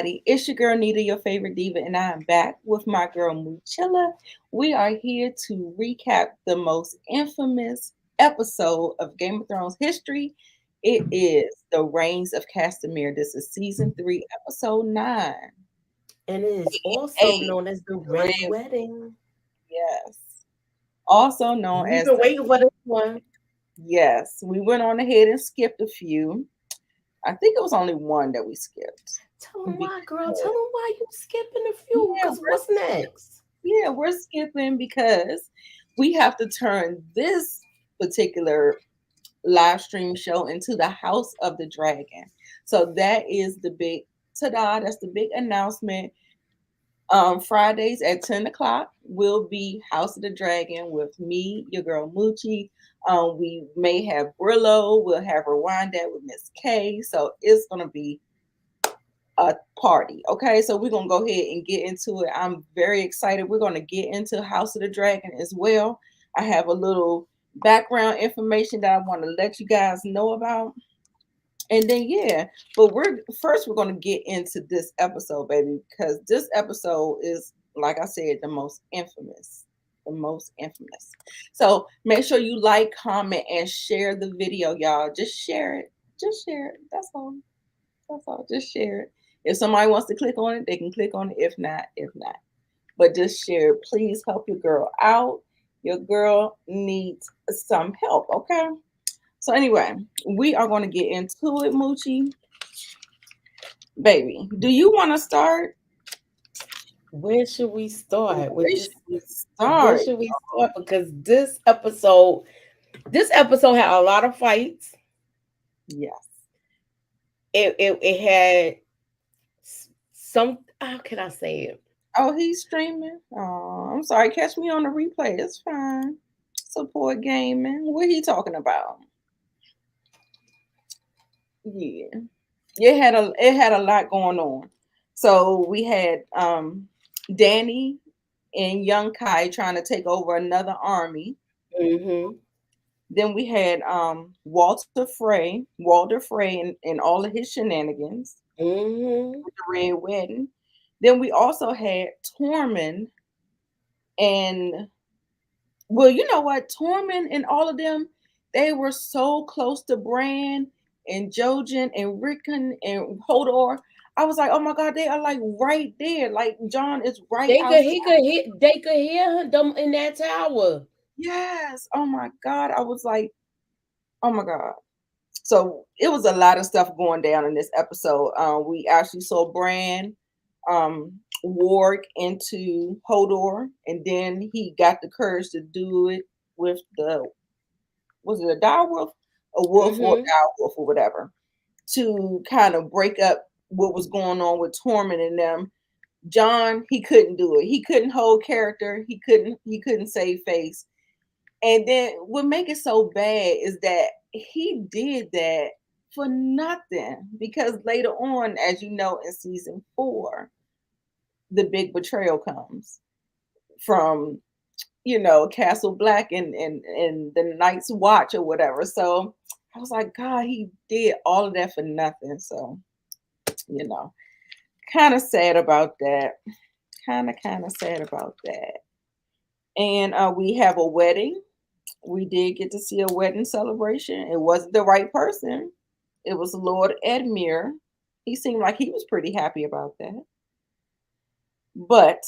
It's your girl Nita, your favorite diva, and I am back with my girl Moochilla. We are here to recap the most infamous episode of Game of Thrones history. It is The Reigns of Castamere. This is season 3, episode 9. And it is also Hey, known as the the Red Red, Wedding. yes. Also known We've as been waiting for this one. yes. We went on ahead and skipped a few. I think it was only one that we skipped. Tell them why, girl. Tell Because them why you skipping a few. yeah, Because what's next? we're skipping because we have to turn this particular live stream show into the House of the Dragon. So that is the big ta-da, that's the big announcement. Fridays at 10 o'clock will be House of the Dragon with me, your girl Moochie. We may have Brillo, we'll have Rwanda with Miss K. So it's gonna be a party. Okay, so we're gonna go ahead and get into it. I'm very excited. We're gonna get into House of the Dragon as well. I have a little background information that I want to let you guys know about. And then yeah, but we're gonna get into this episode, baby, because this episode is, like I said, the most infamous. The most infamous. So make sure you like, comment, and share the video, y'all. Just share it. Just share it. That's all. That's all. Just share it. If somebody wants to click on it, they can click on it. If not, if not. But just share it. Please help your girl out. Your girl needs some help. Okay. So anyway, we are going to get into it, Moochie. Baby, do you want to start? Where should we start with Where this? should we Where start? should we start? Because this episode had a lot of fights. Yes. It had some. How can I say it? Oh, he's streaming. Oh, I'm sorry. Catch me on the replay. It's fine. Support gaming. What he talking about? Yeah. It had a lot going on. So we had Danny and Yunkai trying to take over another army. Mm-hmm. Then we had Walter Frey and all of his shenanigans Mm-hmm. with the Red Wedding. Then we also had Tormund and well, you know what? Tormund and all of them, they were so close to Bran and Jojen and Rickon and Hodor. I was like, oh my God, they are like right there. Like John is right outside. They could hear them in that tower. Yes. Oh my God. I was like, oh my God. So it was a lot of stuff going down in this episode. We actually saw Bran warg into Hodor, and then he got the courage to do it with the was it a direwolf, a wolf or a Mm-hmm. direwolf or whatever, to kind of break up what was going on with Tormund and them. John, he couldn't do it. He couldn't hold character. He couldn't save face. And then what make it so bad is that he did that for nothing because later on, as you know, in season 4, the big betrayal comes from Castle Black and the Night's Watch or whatever. So I was like, God, he did all of that for nothing. So you know, kind of sad about that. Kind of sad about that. And we have a wedding. We did get to see a wedding celebration. It wasn't the right person. It was Lord Edmure. He seemed like he was pretty happy about that. But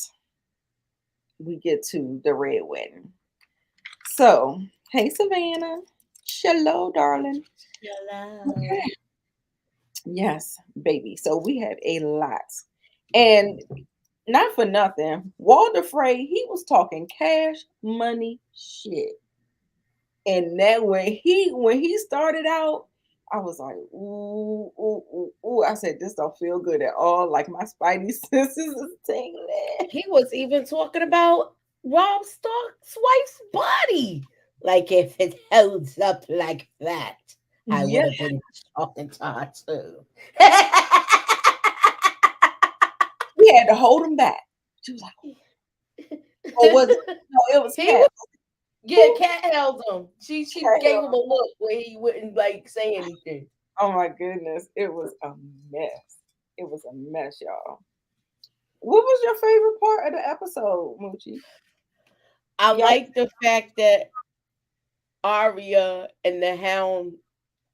we get to the red wedding. So, hey Savannah. Hello, darling. Hello. Okay. Yes, baby. So we have a lot. And not for nothing, Walter Frey, he was talking cash money shit. And that when he started out, I was like, ooh, ooh, ooh, ooh. I said, this don't feel good at all. Like my spidey senses is tingling. He was even talking about Rob Stark's wife's body. Like if it holds up like that, I would Yeah, have been talking to her too. he had to hold him back. She was like, or was it? No, it was He Cat. was yeah, Who? Cat held him. She Cat gave held him him. a look where he wouldn't like say anything. Oh my goodness, it was a mess. It was a mess, y'all. What was your favorite part of the episode, Moochie? I Y'all, like the fact that Arya and the Hound,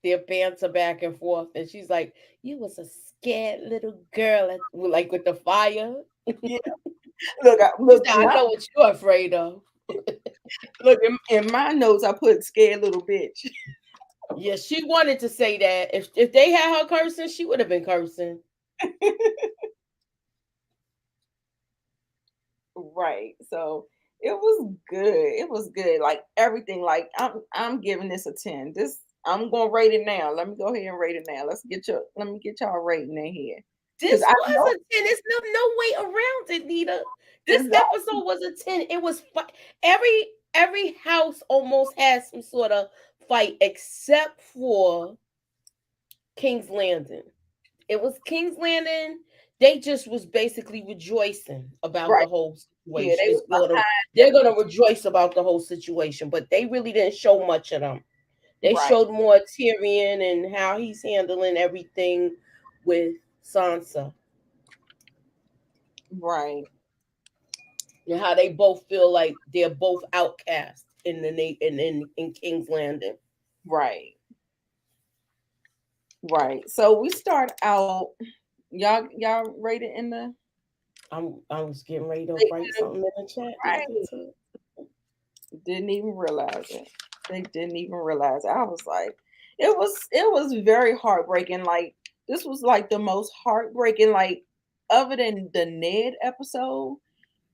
their banter back and forth, and she's like, "You was a scared little girl," like with the fire. yeah. Look, She look, said, "I know what you're afraid of." look. In my notes, I put scared little bitch. Yeah, she wanted to say that. If they had her cursing, she would have been cursing. Right. So it was good. It was good. Like everything. Like I'm giving this a 10. This I'm gonna rate it now. Let me go ahead and rate it now. Let me get y'all rating in here. Cause This I was know a 10. There's no way around it, Nita. This exactly episode was a 10. It was every house almost had some sort of fight except for King's Landing. It was King's Landing. They just was basically rejoicing about right. the whole Yeah, situation. they was They're gonna rejoice about the whole situation, but they really didn't show much of them. They right, showed more Tyrion and how he's handling everything with Sansa right, and how they both feel like they're both outcast in the in King's Landing. right, right. So we start out. Y'all rated in the I was getting ready to write they- something in the chat, Nita, right. too. Didn't even realize it. They didn't even realize it. I was like, it was very heartbreaking. Like this was like the most heartbreaking, like other than the Ned episode,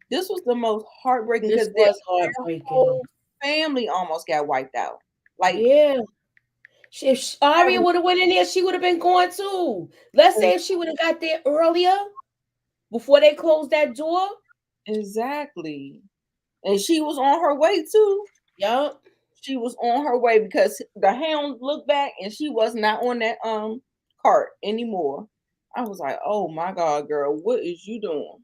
this was the most heartbreaking This because was their whole heartbreaking. family almost got wiped out. Like Yeah. If Arya would have went in there, she would have been gone too. Let's say if she would have got there earlier before they closed that door. exactly. And she was on her way too. Yup. She was on her way because the hound looked back and she was not on that cart anymore. I was like, oh my god, girl, what is you doing?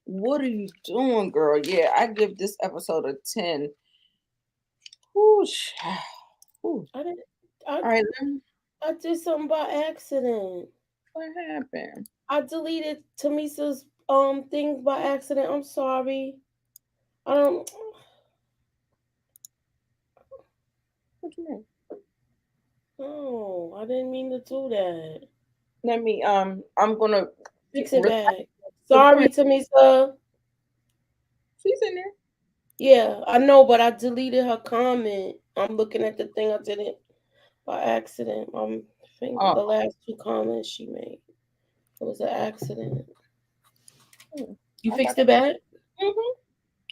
What are you doing, girl? Yeah, I give this episode a 10. Whoosh. Whew. I didn't. I All right, I did something by accident. what happened? I deleted Tamisa's thing by accident. I'm sorry. I don't. What you mean? Oh, I didn't mean to do that. Let me I'm gonna Fix it recite back. the Sorry, print. Tamisa. She's in there. Yeah, I know, but I deleted her comment. I'm looking at the thing I did it by accident. I think Oh, the last two comments she made. It was an accident. hmm. You I thought fixed it back? hmm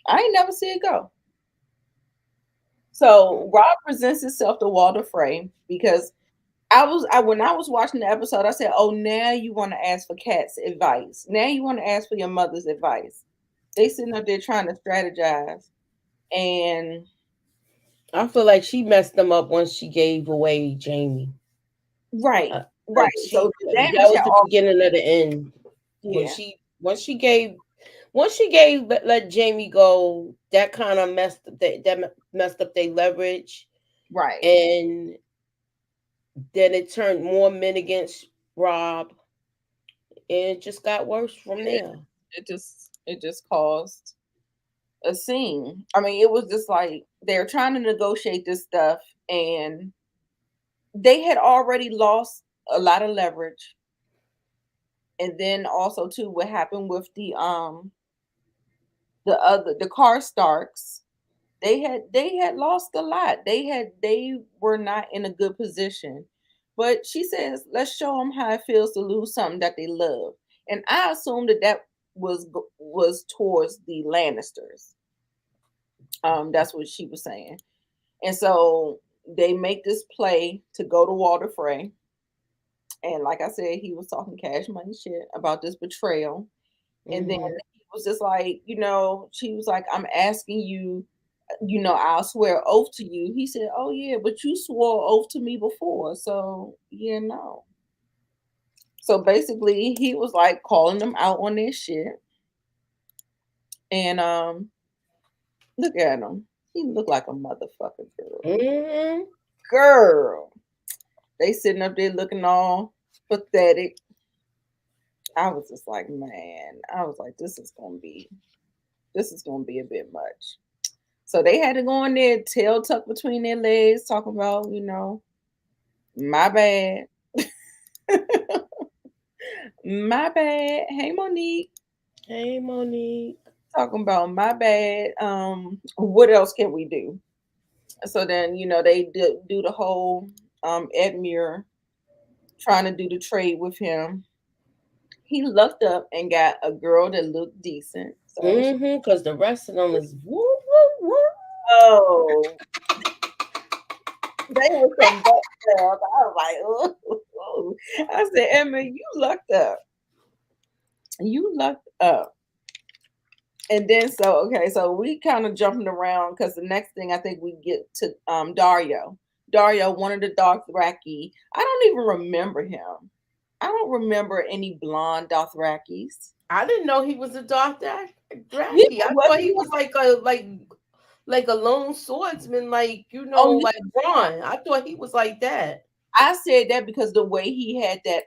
I ain't never see it go. So Rob presents himself to Walter Frey because I when I was watching the episode, I said, "Oh, now you want to ask for Kat's advice. Now you want to ask for your mother's advice." They sitting up there trying to strategize, and I feel like she messed them up once she gave away Jamie. right, right. Like So she the that damage was had the all beginning of the end. When yeah, she once she gave let Jamie go, that kind of messed up their leverage, right. and then it turned more men against Rob, and it just got worse from It, there. it just caused a scene. I mean, it was just like they're trying to negotiate this stuff, and they had already lost a lot of leverage. And then also too, what happened with the car Starks, they had lost a lot. They were not in a good position. But she says, let's show them how it feels to lose something that they love. And I assumed that was towards the Lannisters. That's what she was saying. And so they make this play to go to Walter Frey. And like I said, he was talking cash money shit about this betrayal. And then Hmm. he was just like, she was like, I'm asking you, I'll swear oath to you. He said, oh, yeah, but you swore oath to me before. So, yeah, no. So basically, he was like calling them out on their shit. And look at him. He looked like a motherfucker girl. Hmm. Girl. They sitting up there looking all pathetic. I was just like, man, I was like, this is gonna be a bit much. So they had to go in there, tail tucked between their legs, talking about, my bad, my bad. Hey Monique, Hey, Monique. talking about my bad. What else can we do? So then, they do the whole Edmure trying to do the trade with him. He looked up and got a girl that looked decent. So, Because the rest of them is woo woo woo. oh, they were some butt stuff. I was like, oh, I said, Emma, you lucked up. You lucked up. And then so we kind of jumping around because the next thing I think we get to Dario. Dario, one of the Dothraki. I don't even remember him. I don't remember any blonde Dothrakis. I didn't know he was a Yeah, Dothraki. I was thought he? he was like a lone swordsman, like Oh, like Bran. I thought he was like that. I said that because the way he had that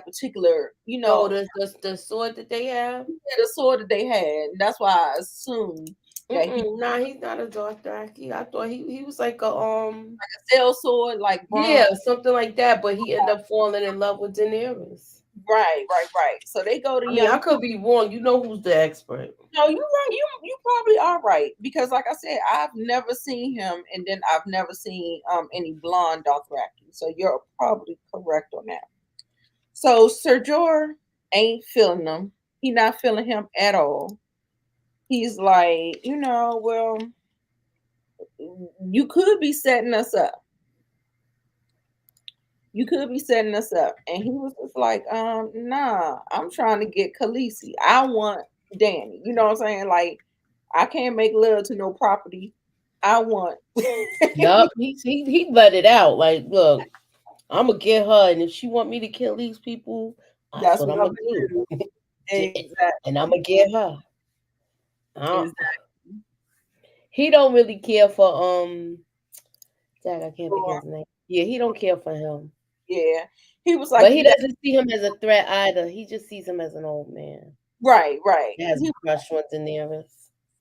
particular, Oh, the sword that they have. the sword that they had. That's why I assumed that he Nah, he's not a Dothraki. I thought he was like a sell sword like Braun. yeah, something like that. But he ended up falling in love with Daenerys. Right, right, right. So they go to I mean, young. I could be wrong. You know who's the expert? No, you're right. You probably are right because, like I said, I've never seen him, and then I've never seen any blonde Dothraki. So you're probably correct on that. So Sir Jorah ain't feeling him. He not feeling him at all. He's like, well, you could be setting us up. You could be setting us up. And he was just like, nah, I'm trying to get Khaleesi. I want Danny. You know what I'm saying? Like, I can't make love to no property. I want Yup. He let it out. Like, look, I'm gonna get her, and if she want me to kill these people, that's that's what what I'm I'm gonna gonna do. do. And I'm Exactly. gonna get her. Uh, Exactly. he don't really care for Jack. I can't think of his name. Yeah, he don't care for him, Yeah. He was like, but he you got doesn't see him as a threat either. He just sees him as an old man right, right. that has a crush on Daenerys.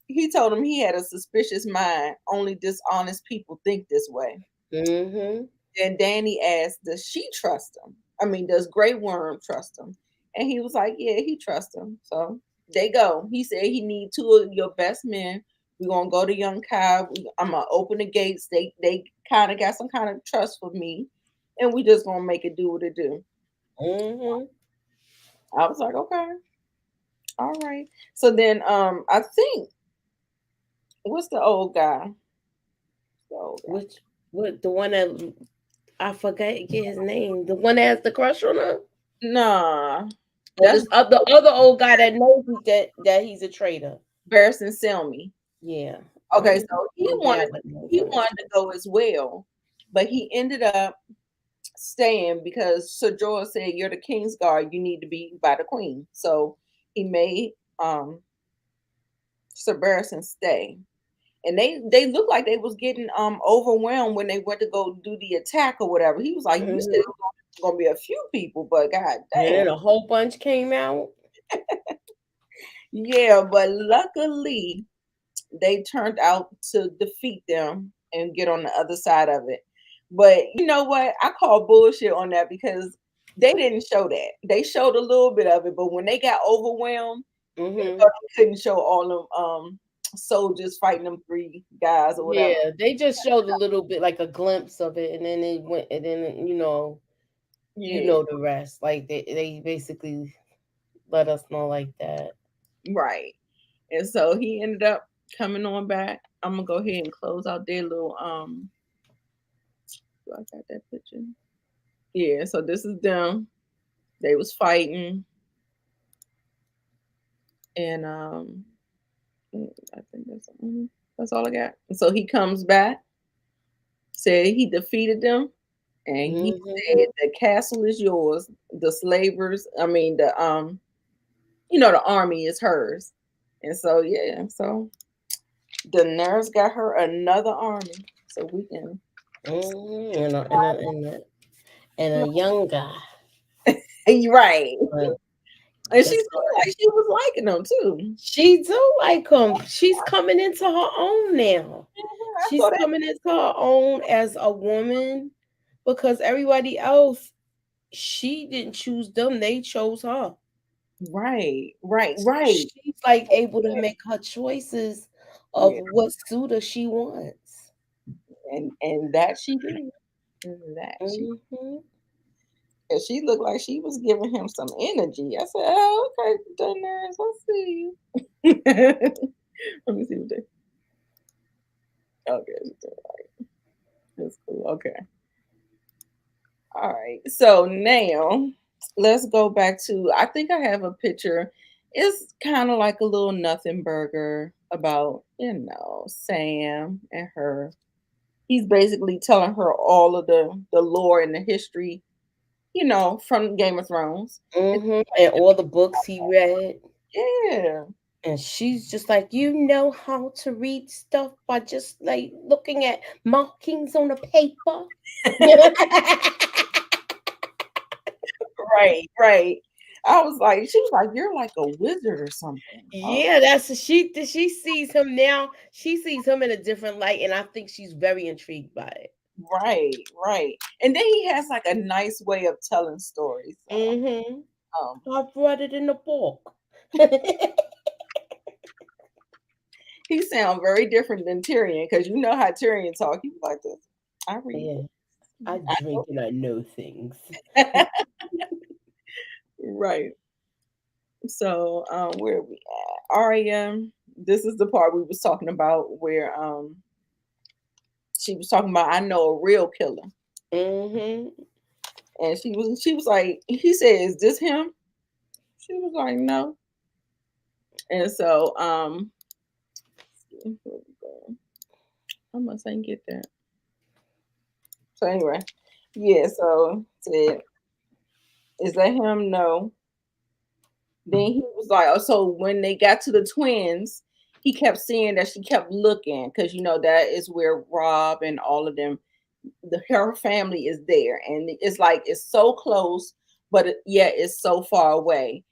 He told him he had a suspicious mind. Only dishonest people think this way. Mm-hmm. And Danny asked, does she trust him? I mean, does Grey Worm trust him? And he was like, yeah, he trusts him. So they go. He said he need two of your best men. We're gonna go to Yunkai. I'm gonna open the gates. They kind of got some kind of trust for me, and we just gonna make it do what it do. Mm-hmm. I was like, okay, all right. So then I think what's the old guy? The old guy. Which what the one that I forget get his name. The one that has the crush on her. Nah, Or that's this other old guy that knows that he's a traitor. Barristan Selmy. Yeah. Okay, Mm-hmm. so he The guy wanted that knows he her. wanted to go as well, but he ended up staying because Sir Jorah said, "You're the king's guard. You need to be by the queen." So he made Sir Barristan stay, and they looked like they was getting overwhelmed when they went to go do the attack or whatever. He was like, "You said it Mm-hmm. was gonna be a few people, but god And damn, then a whole bunch came out. yeah." But luckily, they turned out to defeat them and get on the other side of it. But you know what? I call bullshit on that because they didn't show that. They showed a little bit of it, but when they got overwhelmed, Mm-hmm. they couldn't show all them soldiers fighting them three guys or whatever. Yeah, they just showed a little bit, like a glimpse of it, and then it went, and then Yeah, the rest. Like they basically let us know like that. right. And so he ended up coming on back. I'm gonna go ahead and close out their little do I got that picture? Yeah, so this is them. They was fighting and I think that's all I got. And so he comes back, said he defeated them, and he Mm-hmm. said the castle is yours. The slavers, I mean the army is hers. And so yeah, so Daenerys got her another army, so we can. Mm-hmm. And a young guy. Right. But And she That's seemed like she was liking him too. she do like him. She's coming into her own now. I She's saw that. coming into her own as a woman because everybody else, she didn't choose them, they chose her. Right, right, So right. she's like able to make her choices of Yeah, what suitor she wants. and that she did. And that Hmm. and she looked like she was giving him some energy. I said, "Oh, okay, Daenerys, I see you." Let me see what they. Okay, she did right. That's cool. Okay, all right. So now let's go back to. I think I have a picture. It's kind of like a little nothing burger about Sam and her. He's basically telling her all of the lore and the history, from Game of Thrones. And And all the books he read. yeah, And she's just like, you know how to read stuff by just like looking at markings on a paper. right, right. I was like, she was like, you're like a wizard or something. Oh, Yeah, she sees him now. She sees him in a different light, and I think she's very intrigued by it. right, right. And then he has like a nice way of telling stories. So, Mm-hmm. um, I've read it in the book. he sounds very different than Tyrion because you know how Tyrion talk. He was like this. I read Yeah, it. I I drink and I know things. know. Right. So, where are we at? Arya. This is the part we was talking about where she was talking about I know a real killer. Mm-hmm. And she was like, he said, "Is this him?" She was like, "No." And so, here we go. I must ain't get that. So anyway, yeah. So said, "Is that him?" No. Then he was like, "Oh." So when they got to the twins, he kept seeing that she kept looking because that is where Robb and all of them, her family is there, and it's like it's so close, but yet it's so far away.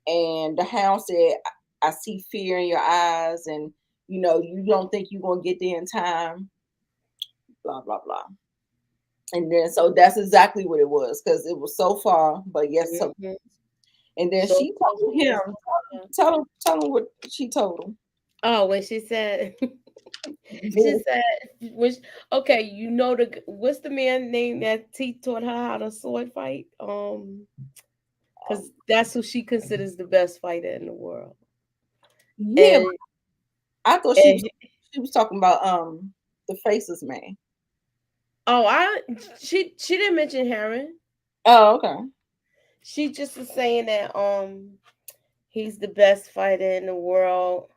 And the hound said, I see fear in your eyes, and you don't think you're gonna get there in time, blah blah blah. And then so that's exactly what it was because it was so far, but yes, so. Mm-hmm. And then So she close, told but him, yet so far. tell him what she told him. Oh, when she said, she Yeah. said, which okay, what's the man name that he taught her how to sword fight? Because that's who she considers the best fighter in the world. Yeah, And I thought and she was talking about the faces man. oh, she didn't mention Heron. Oh, okay. She just was saying that he's the best fighter in the world.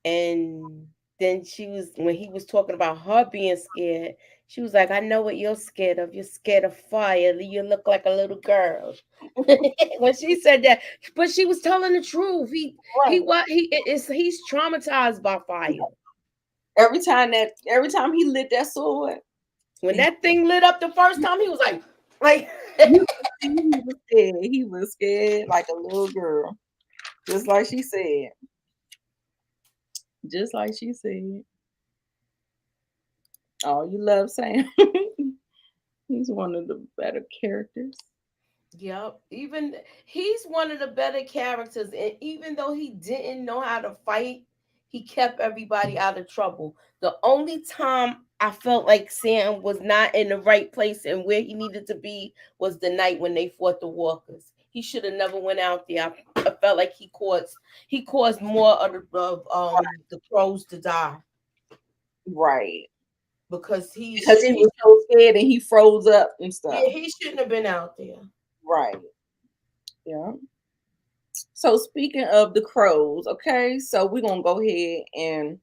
And then she was when he was talking about her being scared, she was like, I know what you're scared of. You're scared of fire. You look like a little girl. When she said that, but she was telling the truth. He Right. what he is he's traumatized by fire. Every time he lit that sword, When he, that thing lit up the first time, he was like you could see he was scared. He was scared like a little girl, just like she said. Just like she said. Oh, you love Sam. He's one of the better characters. Yep. Even he's one of the better characters, and even though he didn't know how to fight, he kept everybody out of trouble. The only time I felt like Sam was not in the right place and where he needed to be was the night when they fought the walkers. He should have never went out there. I felt like he caused more of the crows to die Right. because he Because should he he was so scared and he froze up and yeah, stuff. he shouldn't have been out there. Right. Yeah. So speaking of the crows, okay, so we're gonna go ahead and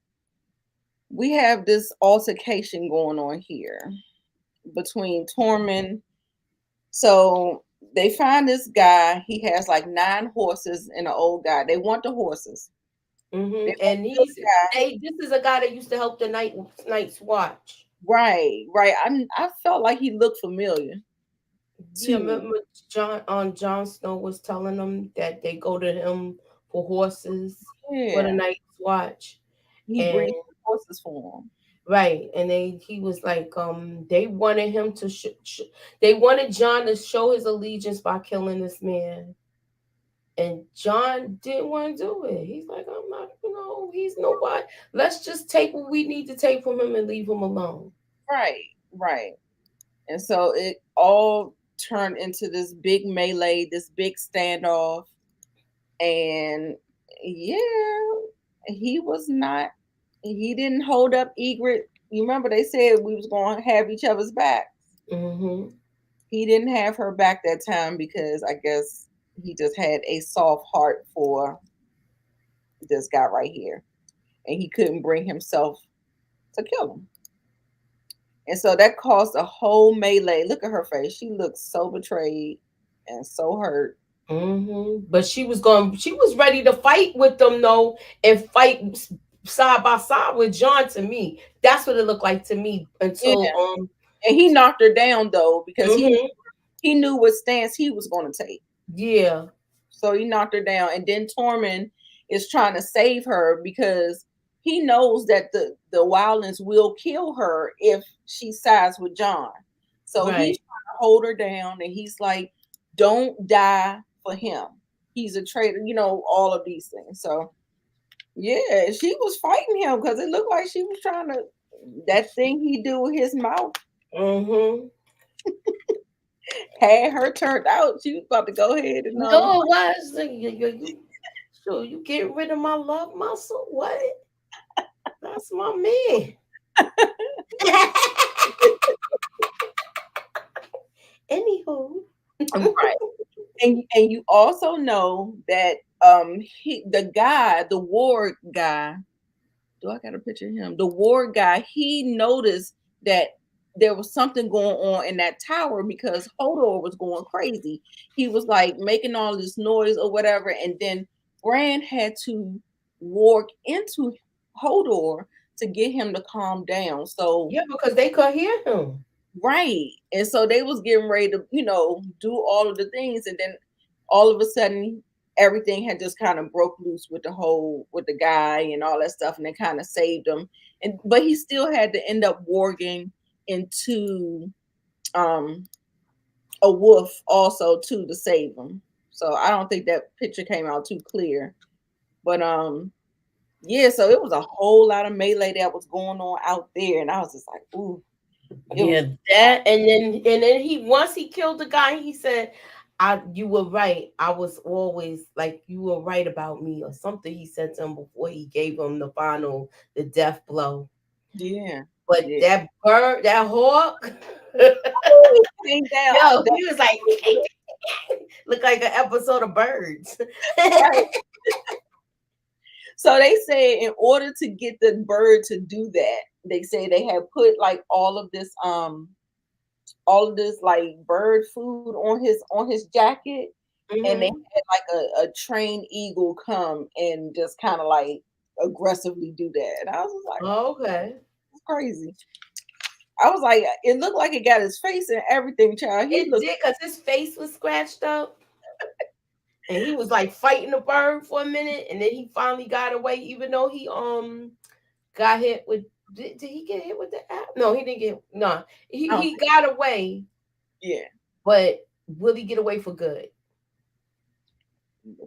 we have this altercation going on here between Tormund. So they find this guy. He has like 9 horses and an old guy. They want the horses. They want And the guy. this is a guy that used to help the Night's Watch. Right, right. I felt like he looked familiar. Yeah, to. remember Jon Snow was telling them that they go to him for horses for the Yeah, night's watch, he and breeds horses for him. right, and he was like, they wanted him to they wanted John to show his allegiance by killing this man, and John didn't want to do it. He's like, I'm not, he's nobody. Let's just take what we need to take from him and leave him alone. Right, right. And so it all turned into this big melee, this big standoff. And yeah, he was not, he didn't hold up Egret. You remember they said we was going to have each other's backs. Hmm. He didn't have her back that time because I guess he just had a soft heart for this guy right here. And he couldn't bring himself to kill him. And so that caused a whole melee. Look at her face. She looks so betrayed and so hurt. But she was ready to fight with them though, and fight side by side with John. To me, that's what it looked like to me Yeah. until And he knocked her down though because mhm, he knew what stance he was going to take. yeah, So he knocked her down, and then Tormund is trying to save her because he knows that the wildlings will kill her if she sides with John. So he's right. trying to hold her down, and he's like, "Don't die for him. He's a traitor." All of these things. So yeah, she was fighting him because it looked like she was trying to that thing he do with his mouth Mm-hmm. had her turned out. She was about to go ahead and No, it was so you getting rid of my love muscle? What? That's my man. Anywho. right. And you also know that the guy, the ward guy, do I got a picture of him? The ward guy, he noticed that there was something going on in that tower because Hodor was going crazy. He was like making all this noise or whatever, and then Bran had to walk into Hodor to get him to calm down. So Yeah, because they could hear him. right. And so they was getting ready to, do all of the things. And then all of a sudden everything had just kind of broke loose with the guy and all that stuff, and they kind of saved him. But he still had to end up warging into um a wolf also too to save him. So I don't think that picture came out too clear. But yeah, so it was a whole lot of melee that was going on out there, and I was just like, ooh, it Yeah, was that and then he once he killed the guy, he said, "I you were right. I was always like you were right about me," or something. He said to him before he gave him the death blow. yeah. But Yeah. that bird, that hawk, Ooh, came down. yo, he was like, look like an episode of Birds. Right. So they say in order to get the bird to do that, they say they had put like all of this like bird food on his jacket, and they Hmm. had like a trained eagle come and just kind of like aggressively do that. And I was just like, Okay. it's crazy. I was like, it looked like it got his face and everything, child. He It looked did because his face was scratched up. And he was like fighting the bird for a minute, and then he finally got away, even though he got hit with. Did he get hit with the app? No, he didn't get. No, he I don't he got away, think, but will he get away for good? yeah.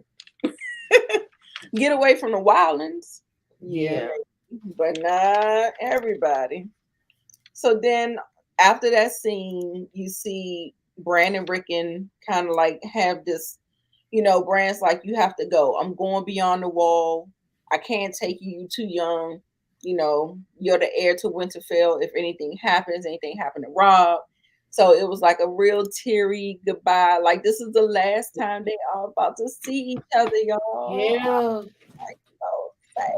Get away from the wildlands. Yeah, Yeah. but not everybody. So then after that scene, you see Bran and Rickon kind of like have this, Bran's like, you have to go. I'm going beyond the wall. I can't take you. You too young. You're the heir to Winterfell. If anything happened to Robb. So it was like a real teary goodbye. Like this is the last time they are about to see each other, y'all. Yeah. Like so sad.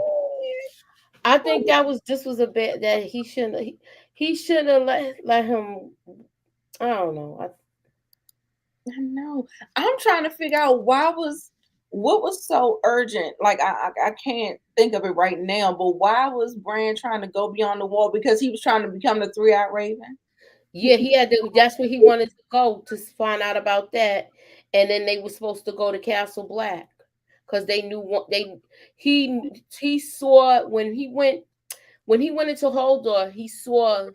I think this was a bit that he shouldn't have let him. I don't know. I know. I'm trying to figure out what was so urgent. Like I can't think of it right now. But why was Bran trying to go beyond the wall? Because he was trying to become the 3-eyed raven. Yeah, he had to. That's where he wanted to go to find out about that, and then they were supposed to go to Castle Black because they knew what they he saw when he went into Holdor. He saw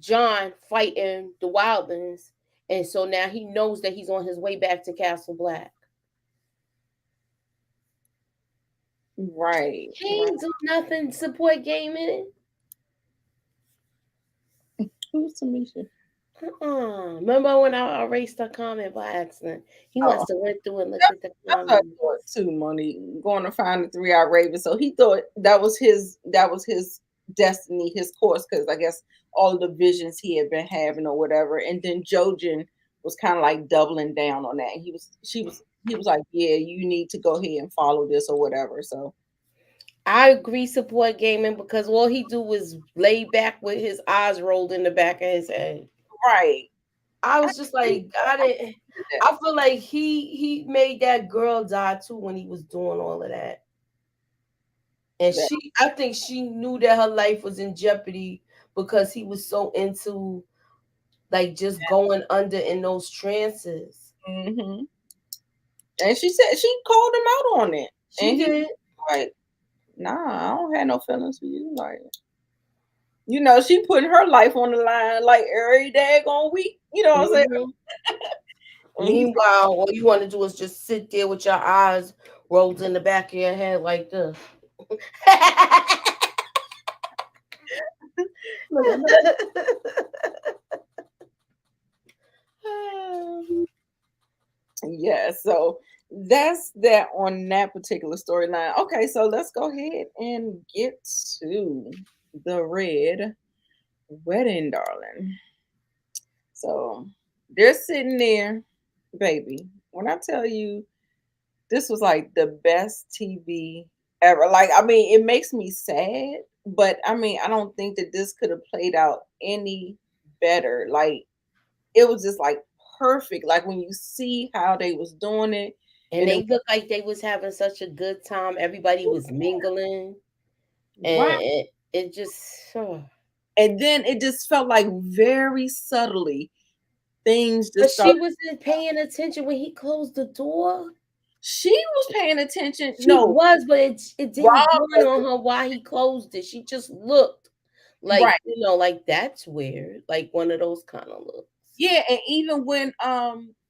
John fighting the wildlings, and so now he knows that he's on his way back to Castle Black. Right, He right. ain't do nothing to support gaming. Who's Tamisha? Remember when I erased a comment by accident? He Oh, must have went through and looked that's at the that's what I comments. thought too, Monique. Going to find the 3-eyed raven. So he thought that was his destiny, his course, because I guess all the visions he had been having or whatever. And then Jojen was kind of like doubling down on that. He was like, yeah, you need to go ahead and follow this or whatever. So I agree support gaming because all he do is lay back with his eyes rolled in the back of his head. right. I I was just think like, got it. that. I feel like he made that girl die too when he was doing all of that. And that. I think she knew that her life was in jeopardy because he was so into like just going under in those trances. Hmm. And she said she called him out on it, She and he was did. like, "Nah, I don't have no feelings for you." Like, she putting her life on the line like every daggone week. You know what I'm saying? Mhm. And he's Meanwhile, all you want to do is just sit there with your eyes rolled in the back of your head like this. look at her. Yeah, so that's that on that particular storyline. Okay, so let's go ahead and get to the red wedding, darling. So they're sitting there, baby. When I tell you this was like the best TV ever. Like, I mean, it makes me sad, but I mean, I don't think that this could have played out any better. Like, it was just like perfect. Like when you see how they was doing it, And and it they looked like they was having such a good time. Everybody was mingling, and right, it just and then it just felt like very subtly things but just she started. wasn't paying attention when he closed the door. She was paying attention. She No, was, but it didn't Rob dawn on wasn't. her why he closed it. She just looked like, Right. like that's weird. Like one of those kind of looks. Yeah, and even when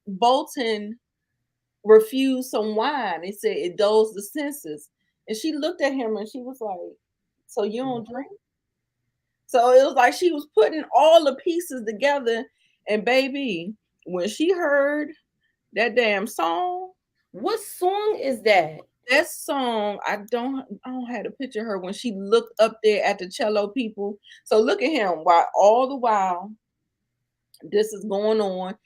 Bolton refused some wine. They said it dulls the senses. And she looked at him and she was like, "So you don't What? drink?" So it was like she was putting all the pieces together. And baby, when she heard that damn song, What song is that? that song, I don't have to picture her when she looked up there at the cello people. So look at him while all the while this is going on.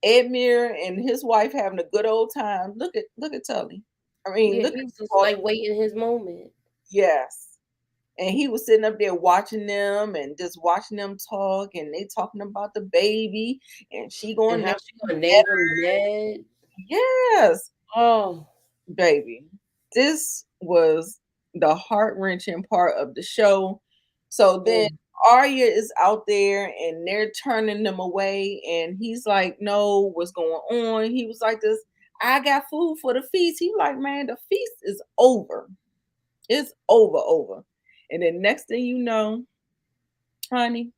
Edmure and his wife having a good old time. Look at Tully. I mean, Yeah, look he's at just like waiting his moment. yes. And he was sitting up there watching them and just watching them talk, and they talking about the baby, and she And going how there. she gonna name him Ned? Yes, Oh, baby. This was the heart wrenching part of the show. So then mm. Arya is out there and they're turning them away, and he's like, "No, what's going on?" He was like, "This, I got food for the feast." He like, "Man, the feast is over. It's over." And then next thing you know, honey,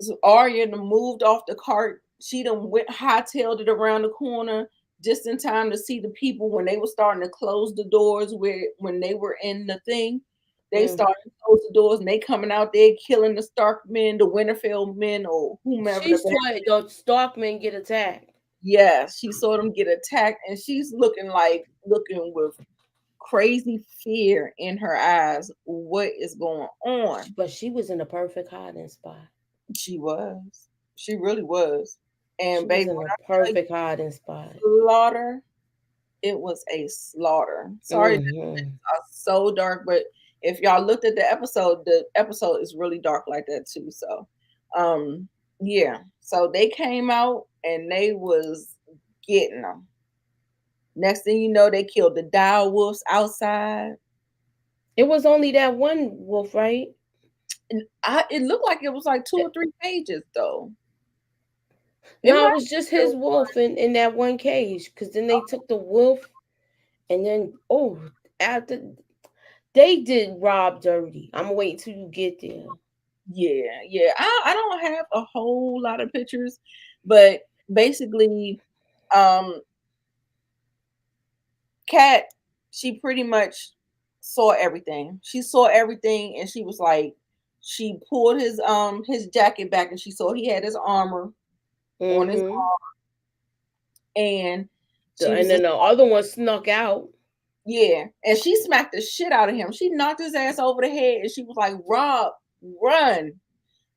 so Arya done moved off the cart. She done went hightailed it around the corner just in time to see the people when they were starting to close the doors where when they were in the thing. They Mm. started to close the doors and they coming out there killing the Stark men, the Winterfell men, or whomever She the saw it, the Starkmen get attacked. yeah, she saw them get attacked and she's looking with crazy fear in her eyes. What is going on? But she was in a perfect hiding spot. She was. She really was. And She was baby, in when a I tell you perfect hiding spot. slaughter, it was a slaughter. Sorry, this Hmm. are so dark, but if y'all looked at the episode is really dark like that too. So, um, yeah. So they came out and they was getting them. Next thing you know, they killed the dire wolves outside. It was only that one wolf, right? And it looked like it was like 2 or 3 pages though. It No, it might was just be his wolf in that one cage. Because then they took the wolf, and then after they did Rob dirty. I'm waiting till you get there. yeah, yeah. I don't have a whole lot of pictures, but basically, um, Kat, she pretty much saw everything. She saw everything, and she was like, she pulled his jacket back, and she saw he had his armor on his Mm-hmm. and she And was then just the other one snuck out. yeah, and she smacked the shit out of him. She knocked his ass over the head, and she was like, "Rob, run!"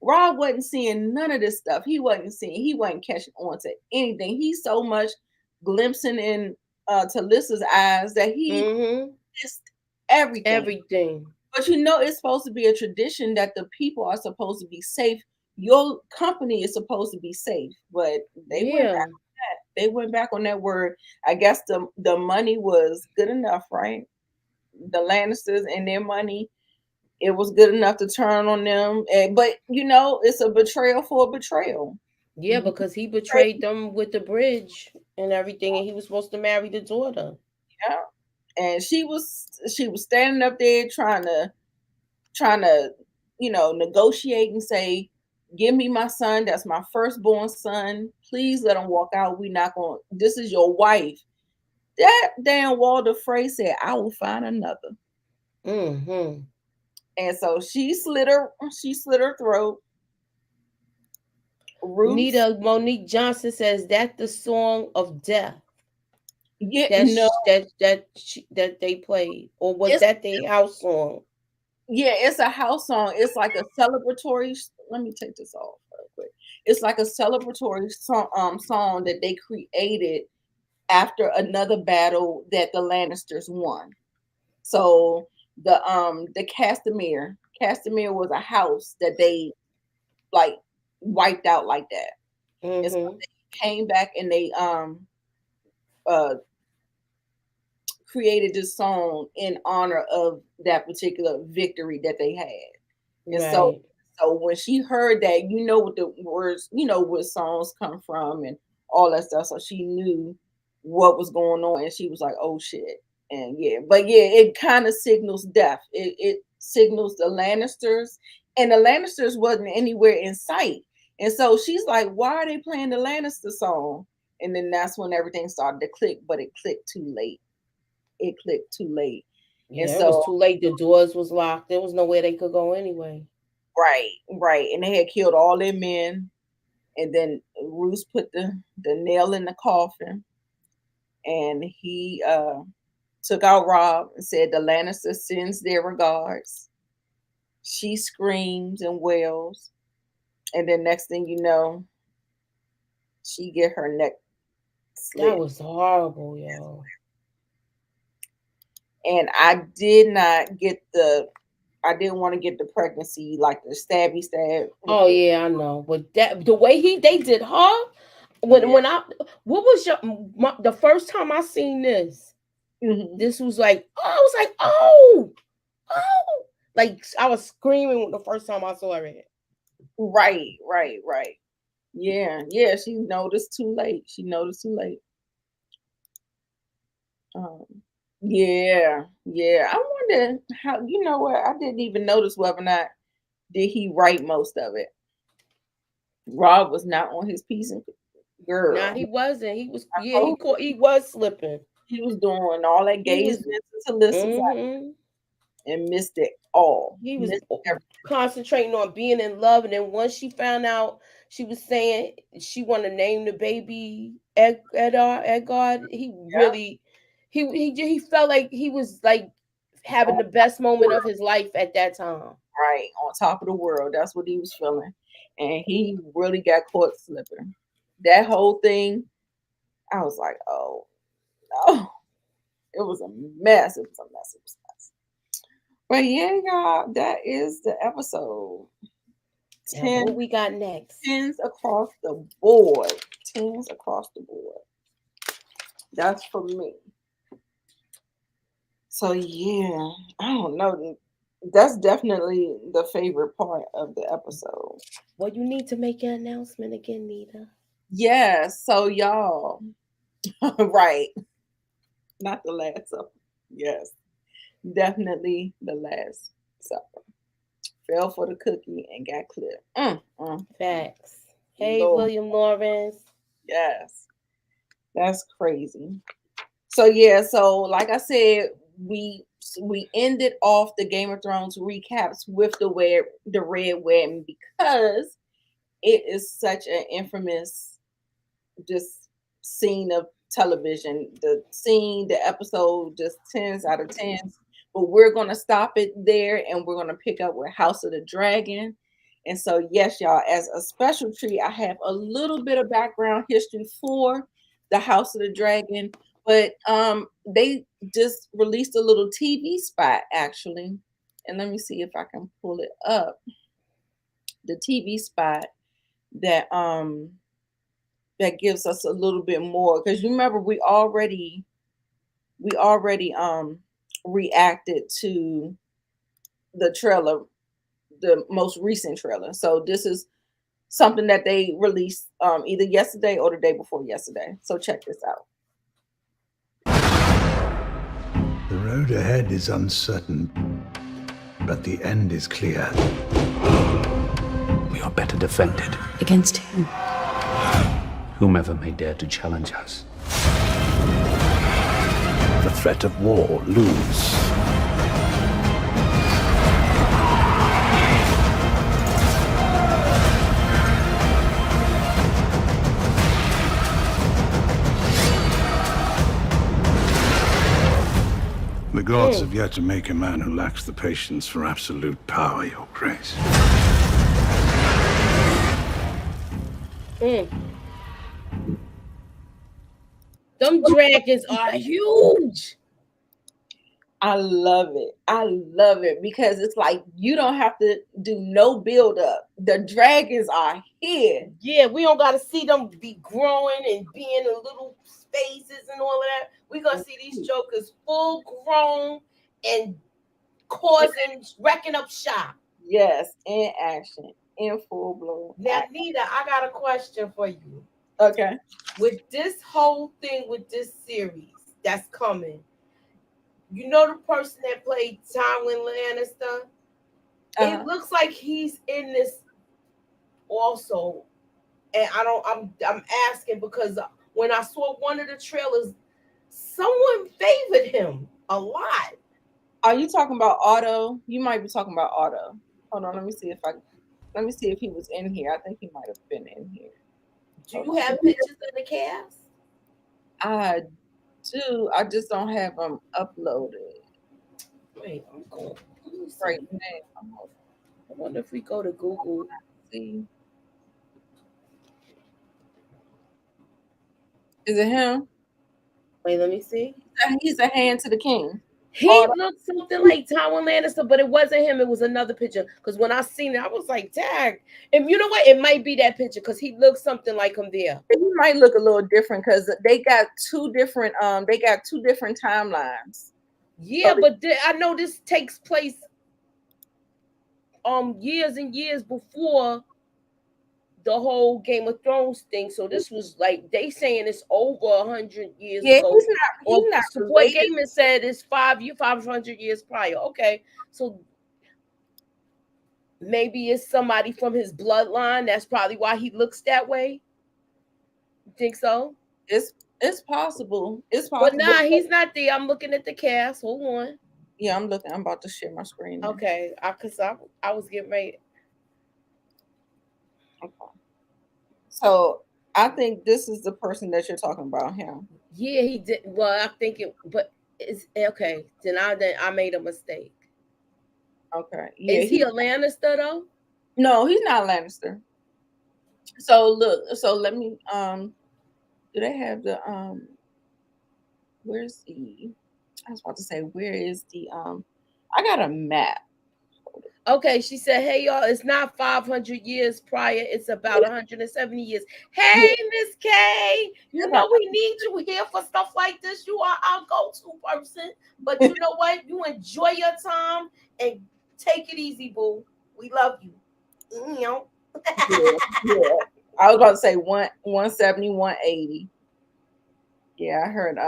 Rob wasn't seeing none of this stuff. He wasn't catching on to anything. He's so much glimpsing in Talissa's eyes that he Mm-hmm. missed everything. Everything. But it's supposed to be a tradition that the people are supposed to be safe. Your company is supposed to be safe, but they went Yeah. they went back on that word. I guess the money was good enough, right? The Lannisters and their money, it was good enough to turn on them. But it's a betrayal for a betrayal. Yeah, You because he betray, betrayed them with the bridge and everything, and he was supposed to marry the daughter. yeah. And she was standing up there trying to negotiate and say, give me my son, that's my firstborn son, please let him walk out. We not going, this is your wife. That damn Walder Frey said, I will find another. Mm-hmm. And so she slit her throat. Roots. Nita Monique Johnson says that the song of death Yeah, no, that they played, or was it's that their house song? yeah, it's a house song. It's like a celebratory. Let me take this off real quick. It's like a celebratory song that they created after another battle that the Lannisters won. So the Castamere was a house that they like wiped out like that. And so Mm-hmm. they came back and they uh created this song in honor of that particular victory that they had. And so Right. so when she heard that, what the words, what songs come from and all that stuff. So she knew what was going on and she was like, oh shit. And yeah, but yeah, it kind of signals death. It signals the Lannisters, and the Lannisters wasn't anywhere in sight. And so she's like, why are they playing the Lannister song? And then that's when everything started to click, but it clicked too late. It clicked too late. And Yeah, it was so too late. The doors was locked. There was nowhere they could go anyway. right, right. And they had killed all their men. And then Roose put the nail in the coffin, and he took out Robb and said the Lannister sends their regards. She screams and wails, and then next thing you know, she get her neck That slit. was horrible, yo. And I did not get I didn't want to get the pregnancy, like the stabby stab with Oh the yeah, I know. But that the way they did her yeah. when I what was the first time I seen this? Hmm. This was like I was like oh like I was screaming the first time I saw it. Right, right, right. Yeah, yeah. She noticed too late. She noticed too late. Um, yeah, yeah. I wonder how. You know what? I didn't even notice whether or not did he write most of it. Rob was not on his piece and Nah, girl. he wasn't. He was I yeah, told you, he was slipping. he was doing all that He gazing was into Alyssa's mm-hmm. and missed it all. He was Missed everything. concentrating on being in love, and then once she found out she was saying she wanted to name the baby Edgar, he Yeah, really he felt like he was like having on the best top of the moment of world, his life at that time. right on top of the world. That's what he was feeling, and he really got caught slipping. That whole thing, I was like, oh no, it was a mess. It was a mess. It was a mess. But yeah, y'all, that is the episode. Now, what 10 we got next? tens across the board. Tens across the board. That's for me. So yeah, I don't know. That's definitely the favorite part of the episode. Well, you need to make your announcement again, Nita. Yes, so y'all, right, not the last supper. Yes, definitely the last supper. Fell for the cookie and got clipped. Facts. Hey, Lord, William Lawrence. yes, that's crazy. So yeah, so like I said, we we ended off the Game of Thrones recaps with the red wedding because it is such an infamous just scene of television. The scene, the episode, just tens out of tens. But we're gonna stop it there, and we're gonna pick up with House of the Dragon. And so, yes, y'all, as a special treat, I have a little bit of background history for the House of the Dragon. But they just released a little TV spot actually, and let me see if I can pull it up. The TV spot that that gives us a little bit more because you remember we already reacted to the trailer, the most recent trailer. So this is something that they released either yesterday or the day before yesterday. So check this out. The road ahead is uncertain, but the end is clear. We are better defended. Against whom? Whomever may dare to challenge us. The threat of war looms. The gods have yet to make a man who lacks the patience for absolute power, Your Grace. Them dragons are huge. I love it. I love it because it's like you don't have to do no build up. The dragons are here. Yeah, we don't got to see them be growing and being in little spaces and all of that. We're going to see these jokers full grown and wrecking up shop. Yes, in action, in full blown. Now, Nita, I got a question for you. Okay. With this whole thing with this series that's coming, you know the person that played Tywin Lannister? It looks like he's in this also. And I'm asking because when I saw one of the trailers, someone favored him a lot. Are you talking about Otto? You might be talking about Otto. Hold on, let me see if he was in here. I think he might have been in here. Do you have pictures of the cast? I do. I just don't have them uploaded. Wait, I'm going Right now. I wonder if we go to Google. See. Is it him? Wait, let me see. He's a hand to the king. He looked something like Tywin Lannister, but it wasn't him. It was another picture. Because when I seen it, I was like, "Tag!" And you know what? It might be that picture because he looks something like him there. He might look a little different because they got two different timelines. Yeah, so but I know this takes place years and years before the whole Game of Thrones thing. So this was like they saying it's over 100 years ago. He's not Support Gaming said it's 500 years prior. Okay, so maybe it's somebody from his bloodline. That's probably why he looks that way. You think so? It's possible. It's possible. But nah, he's not there. I'm looking at the cast. Hold on. Yeah, I'm looking. I'm about to share my screen now. Okay, I was getting ready. Okay. So I think this is the person that you're talking about, him. Yeah, he did. Well, I think it, but it's okay. Then I made a mistake. Okay. Yeah, is he a Lannister though? No, he's not Lannister. So look. So let me. Do they have the Where's the? I was about to say, where is the I got a map. Okay, she said, "Hey y'all, it's not 500 years prior. It's about 170 years." Hey, Miss K, you know we need you here for stuff like this. You are our go-to person, but you know what? You enjoy your time and Take it easy, boo. We love you. You know. Yeah, yeah. I was about to say 170, 180. Yeah, I heard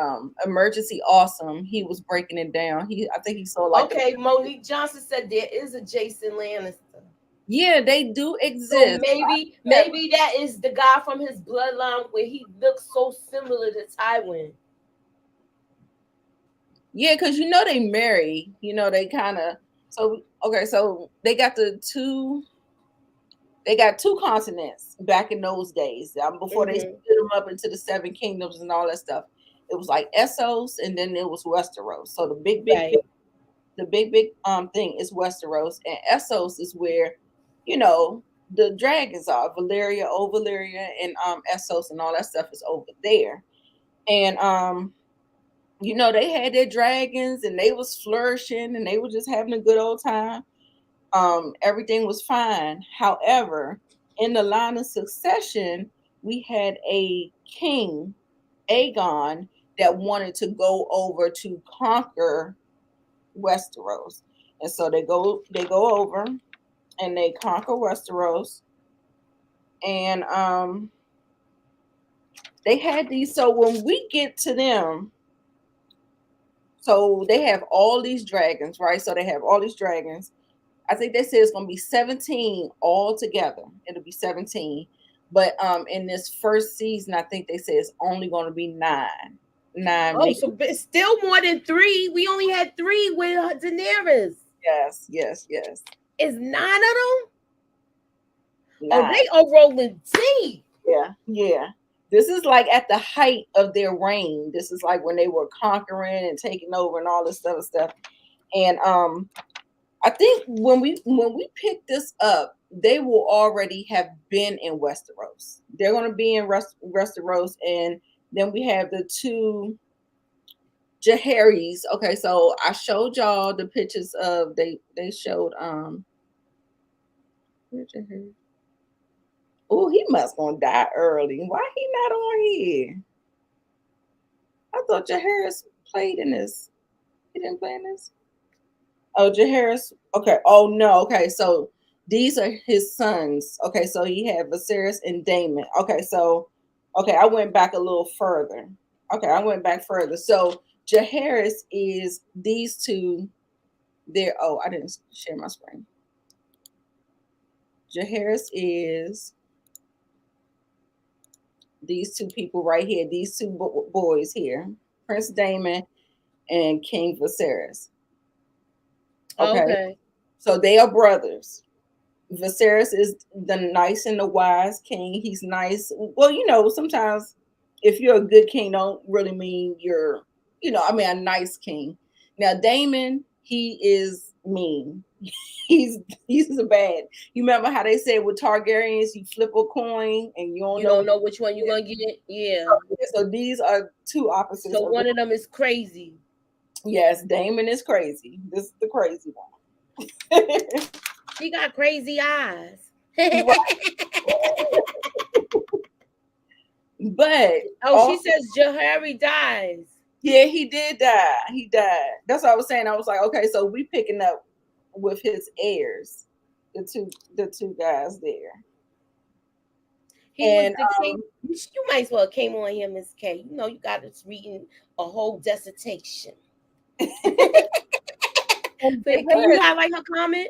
Emergency Awesome. He was breaking it down. I think he saw like the Okay, Monique Johnson said there is a Jason Lannister. yeah, they do So exist. maybe that is the guy from his bloodline where he looks so similar to Tywin. Yeah, because you know they marry. You know they kind of so okay. So they got two continents back in those days. Before they split Mm-hmm. them up into the seven kingdoms and all that stuff. It was like Essos, and then it was Westeros. So Right. the big thing is Westeros, and Essos is where you know the dragons are. Valyria, Old Valyria, and Essos, and all that stuff is over there. And you know, they had their dragons and they was flourishing and they were just having a good old time. Everything was fine. However, in the line of succession, we had a king, Aegon, that wanted to go over to conquer Westeros. And so they go over and they conquer Westeros. And they had these, so when we get to them, so they have all these dragons, right? So they have all these dragons. I think they said it's gonna be 17 all together. It'll be 17. But in this first season, I think they said it's only gonna be nine. Nine Oh, make so but still more than three. We only had three with Daenerys. yes, yes, yes. Is nine of them? Oh, Nine. they are rolling deep. Yeah, yeah. This is like at the height of their reign. This is like when they were conquering and taking over and all this other stuff. And I think when we pick this up, they will already have been in Westeros. They're going to be in Westeros, and then we have the two Jaharis. Okay, so I showed y'all the pictures of they showed where's Jaehaerys? Oh, he must gonna die early. Why he not on here? I thought Jaharis played in this. He didn't play in this. Oh, Jaharis. Okay. Oh no. Okay. So these are his sons. Okay. So he had Viserys and Daemon. Okay. So okay, I went back a little further. Okay, I went back further. So Jaharis is these two. There. Oh, I didn't share my screen. Jaharis is these two people right here. These two boys here, Prince Daemon and King Viserys. Okay, Okay. so they are brothers. Viserys is the nice and the wise king. He's nice. Well, you know, sometimes if you're a good king, don't really mean you're, I mean, a nice king. Now, Daemon, he is mean. he's he's a bad. You remember how they said with Targaryens, you flip a coin and you don't You know. don't know which one you're gonna get. Yeah. So these are two opposites. So one of them is crazy. Yes, Daemon is crazy. This is the crazy one. She got crazy eyes. But Oh, she says Jahari dies. yeah, he did die. He died. That's what I was saying. I was like, okay, so we picking up with his heirs, the two guys there. He was And the king. You might as well came on here, Miss K. You know, you got us reading a whole dissertation. Can you highlight her comment?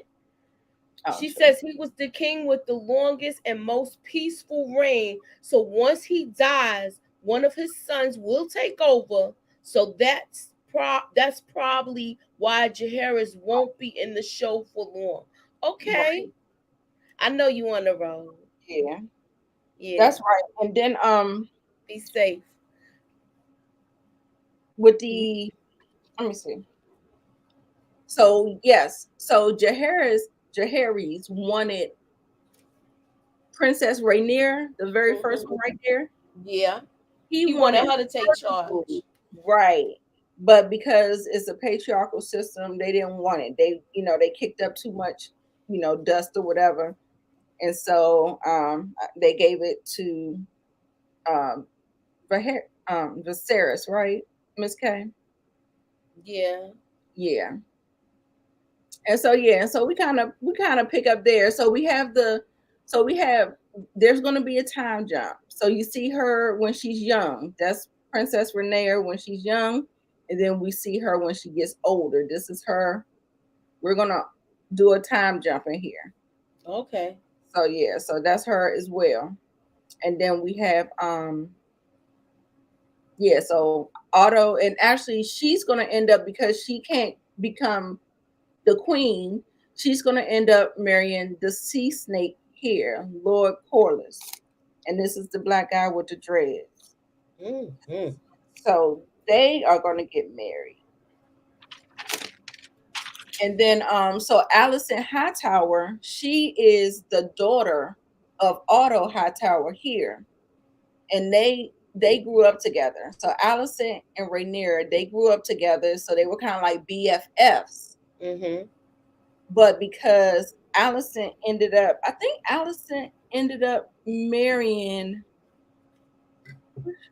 She says he was the king with the longest and most peaceful reign. So once he dies, one of his sons will take over. So that's probably why Jaharis won't be in the show for long. Okay. Right. I know you on the road. Yeah. Yeah. That's right. And then be safe. With the let me see. So yes, so Jaharis wanted Princess Rhaenyra, the very first one right there. Yeah. He wanted wanted her to take charge. Right. But because it's a patriarchal system, they didn't want it. They kicked up too much, dust or whatever. And so they gave it to um Viserys, right, Miss K? Yeah. Yeah. And so yeah, and so we kind of pick up there. So we have there's going to be a time jump. So you see her when she's young. That's Princess Rhaenyra when she's young, and then we see her when she gets older. This is her. We're gonna do a time jump in here. Okay. So yeah, so that's her as well. And then we have yeah, so Otto, and actually she's gonna end up because she can't become the queen, she's going to end up marrying the sea snake here, Lord Corliss. And this is the black guy with the dreads. Mm-hmm. So they are going to get married. And then so Allison Hightower, she is the daughter of Otto Hightower here. And they grew up together. So Allison and Rhaenyra, they grew up together, so they were kind of like BFFs. Mm-hmm. But because I think Allison ended up marrying,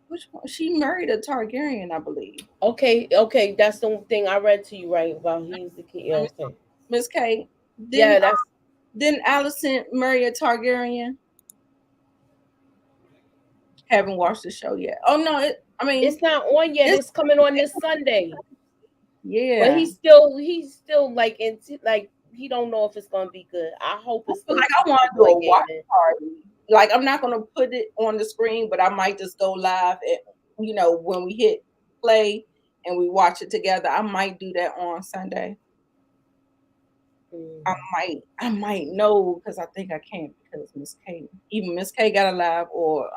which one? She married a Targaryen, I believe. Okay, okay, that's the thing I read to you right about he's the kid. Let me- Okay. Miss K, Yeah, that's didn't Allison marry a Targaryen? Haven't watched the show yet. Oh no, I mean, it's not on yet. it's It's coming on this Sunday. But yeah. he's still like into like he don't know if it's gonna be good. I hope I it's feel good like to I want to do boy a watch gaming. party. Like I'm not gonna put it on the screen, but I might just go live. When we hit play and we watch it together, I might do that on Sunday. Mm. I might know because I think I can't because Miss K got a live or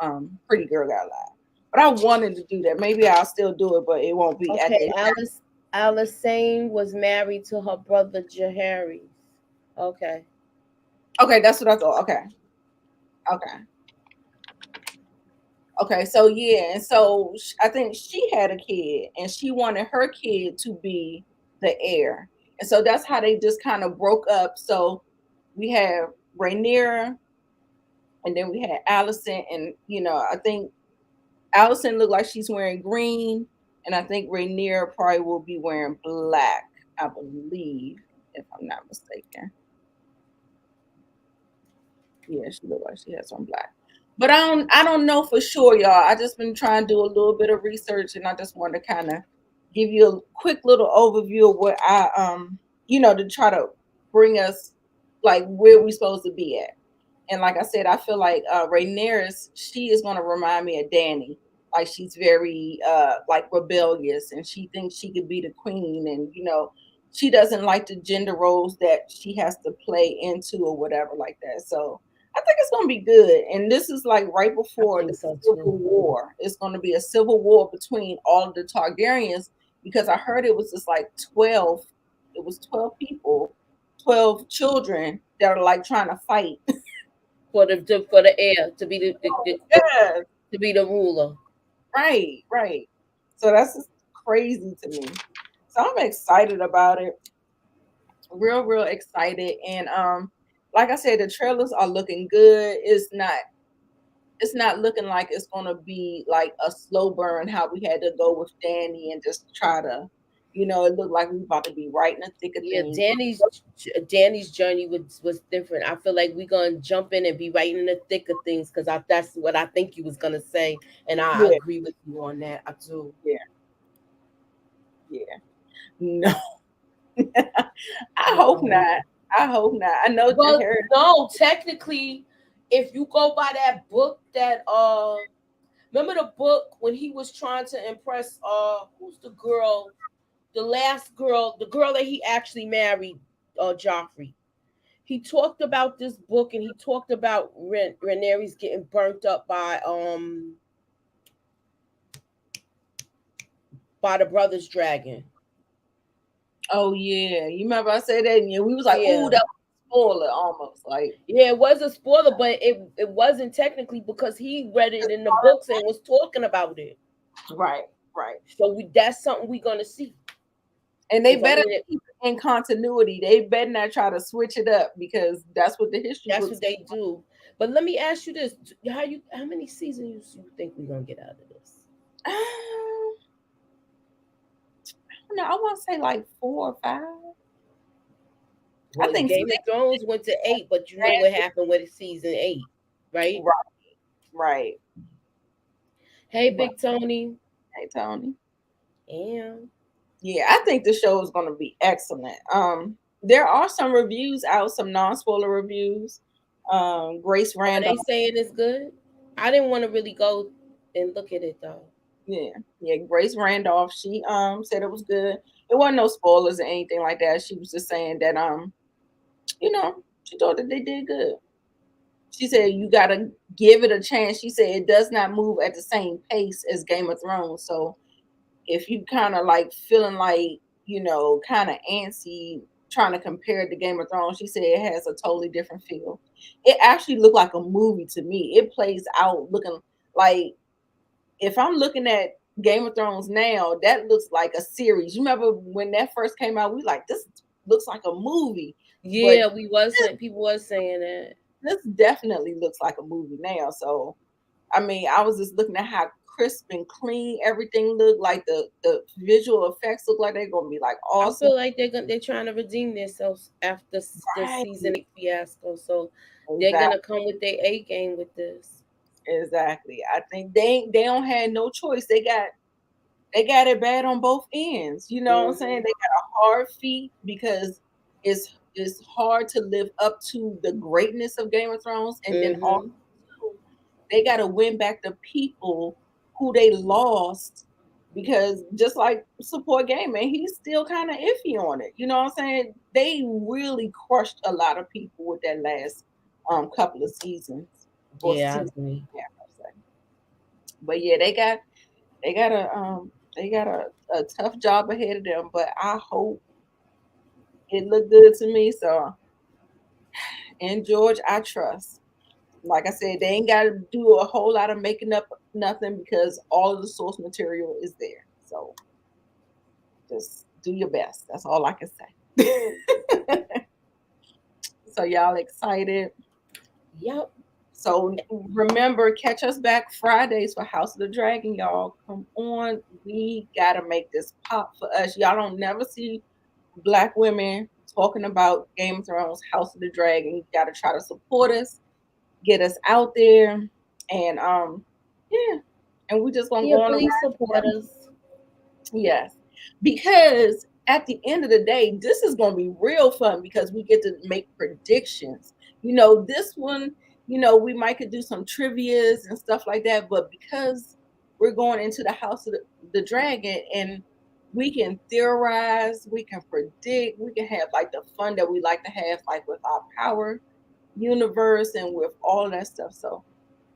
Pretty Girl got a live. But I wanted to do that. Maybe I'll still do it, but it won't be at Okay, the Alice Sane was married to her brother Jaharis. Okay. Okay, that's what I thought. Okay. Okay, so yeah, and so I think she had a kid, and she wanted her kid to be the heir, and so that's how they just kind of broke up. So we have Rhaenyra, and then we had Allison, and I think Allison looked like she's wearing green, and I think Rhaenyra probably will be wearing black, I believe, if I'm not mistaken. Yeah, she looked like she has on black. But I don't know for sure, y'all. I just been trying to do a little bit of research and I just want to kind of give you a quick little overview of what to try to bring us like where we supposed to be at. And like I said, I feel like Rhaenyra, she is gonna remind me of Dany. Like she's very like rebellious and she thinks she could be the queen and she doesn't like the gender roles that she has to play into or whatever like that. So I think it's gonna be good. And this is like right I before the think so Civil too. War. It's gonna be a civil war between all of the Targaryens because I heard it was just like 12, it was 12 people, 12 children that are like trying to fight. For the heir to be Yes, to be the ruler. right, right. So that's just crazy to me. So I'm excited about it. Real, real excited. And like I said, the trailers are looking good. It's not looking like it's gonna be like a slow burn how we had to go with Danny and just try to, it looked like we about to be right in the thick of Yeah, things. Danny's journey was different. I feel like we're gonna jump in and be right in the thick of things because that's what I think you was gonna say, and I Yeah, agree with you on that. I do. yeah, yeah. No, I hope No. not. I hope not. I know Well, Jared. no, technically, if you go by that book that remember the book when he was trying to impress who's the girl, the last girl, the girl that he actually married, Joffrey. He talked about this book and he talked about Rhaenyra's getting burnt up by the brothers dragon. Oh yeah, you remember I said that, and yeah, we was like, "Ooh, Yeah. that was a spoiler," almost like. Yeah, it was a spoiler, but it wasn't technically because he read it in the books and was talking about it. Right, right. So that's something we're gonna see. And they Because I better mean, keep it in continuity. They better not try to switch it up because that's what the history that's books. what they do. But let me ask you this: how many seasons you think we're gonna get out of this? No, I want to say like 4 or 5. I Well, think Game of Thrones went to 8, but you know what happened with season 8, right? right, right. Hey, Right. Big Tony. Hey, Tony. And Yeah, I think the show is going to be excellent. There are some reviews out, some non-spoiler reviews. Grace are they Randolph. saying it's good? I didn't want to really go and look at it though. Yeah, yeah. Grace Randolph. She said it was good. It wasn't no spoilers or anything like that. She was just saying that she thought that they did good. She said you gotta give it a chance. She said it does not move at the same pace as Game of Thrones. So if you kind of like feeling like kind of antsy trying to compare it to Game of Thrones, she said it has a totally different feel. It actually looked like a movie to me. It plays out looking like, if I'm looking at Game of Thrones now, that looks like a series. You remember when that first came out, we like, this looks like a movie. But Yeah, we was saying people was saying that. this definitely looks like a movie now. So I mean, I was just looking at how crisp and clean everything looked. Like the visual effects look like they're gonna be like I awesome. feel like they're trying to redeem themselves after the Right. season 8 fiasco. So they're Exactly. gonna come with their A game with this. Exactly. I think they don't have no choice. They got it bad on both ends. You know what I'm saying? Hmm. They got a hard feat because it's hard to live up to the greatness of Game of Thrones, and then also Hmm. they got to win back the people who they lost, because just like support game, man, he's still kind of iffy on it. You know what I'm saying? They really crushed a lot of people with that last couple of seasons or Yeah, I season. agree. Yeah, I say. But yeah, they got a tough job ahead of them, but I hope it looked good to me. So, and George, I trust. Like I said, they ain't got to do a whole lot of making up nothing because all of the source material is there. So just do your best. That's all I can say. So y'all excited? Yep. So remember, catch us back Fridays for House of the Dragon, y'all. Come on, we gotta make this pop for us. Y'all don't never see Black women talking about Game of Thrones, House of the Dragon. You gotta try to support us, get us out there, and yeah, and we just gonna Yeah, go on around. please support us. Yes, because at the end of the day, this is gonna be real fun because we get to make predictions. This one, we might could do some trivias and stuff like that, but because we're going into the House of the Dragon, and we can theorize, we can predict, we can have like the fun that we like to have, like with our power universe and with all of that stuff. So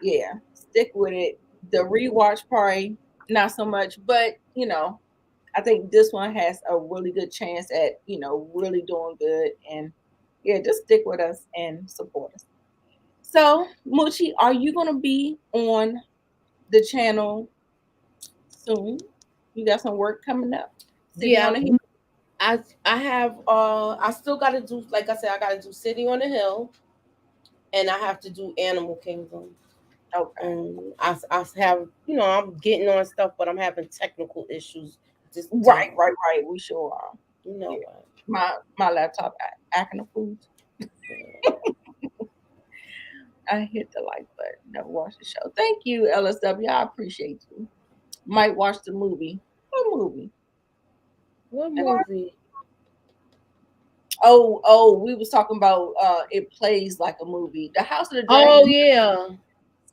yeah, stick with it. The rewatch party, not so much, but I think this one has a really good chance at really doing good. And yeah, just stick with us and support us. So Moochie, are you gonna be on the channel soon? You got some work coming up. City on Yeah, the Hill. I have I still gotta do, like I said, I gotta do City on the Hill, and I have to do Animal Kingdom. Okay. I have, I'm getting on stuff, but I'm having technical issues. Just Right, right, right. We sure are. you know Yeah. what? My laptop acting a fool. Yeah. I hit the like button. Never watched the show. Thank you, LSW. I appreciate you. Might watch the movie. What movie? What Let me. movie? Oh, we was talking about it plays like a movie. The House of the Dragon Oh yeah,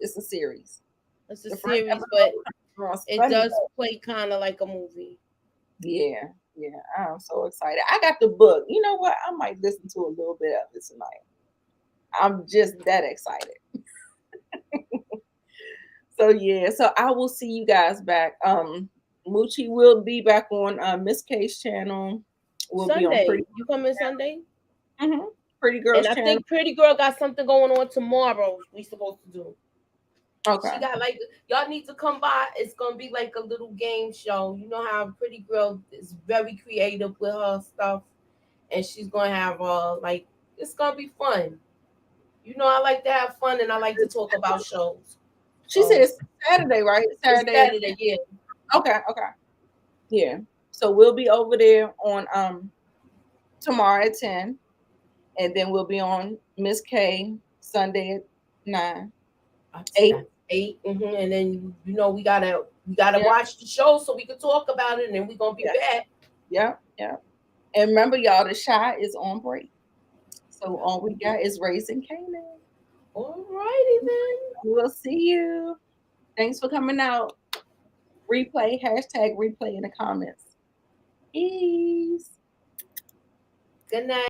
is a series. it's a The first series, episode but was it funny does though. play kind of like a movie. Yeah, yeah. I'm so excited. I got the book. You know what? I might listen to a little bit of it tonight. I'm just that excited. So yeah, so I will see you guys back. Moochie will be back on Miss K's channel. We'll be on Sunday, you come in Sunday, hmm Pretty and Girls I channel. think Pretty Girl got something going on tomorrow. We supposed to do. She Okay. got like, y'all need to come by. It's gonna be like a little game show. You know how Pretty Girl is very creative with her stuff, and she's gonna have like, it's gonna be fun. I like to have fun, and I like to talk about shows. She said So it's Saturday, right? it's Saturday. Saturday, yeah. Okay, okay. Yeah. So we'll be over there on tomorrow at 10. And then we'll be on Miss K Sunday at 9. 8. 8. And then we gotta Yeah. watch the show so we can talk about it, and then we're gonna be back. Yeah. And remember, y'all, the Shy is on break. So all we got is Raising Canaan. All righty then. We'll see you. Thanks for coming out. Replay, #replay in the comments. Peace. Good night.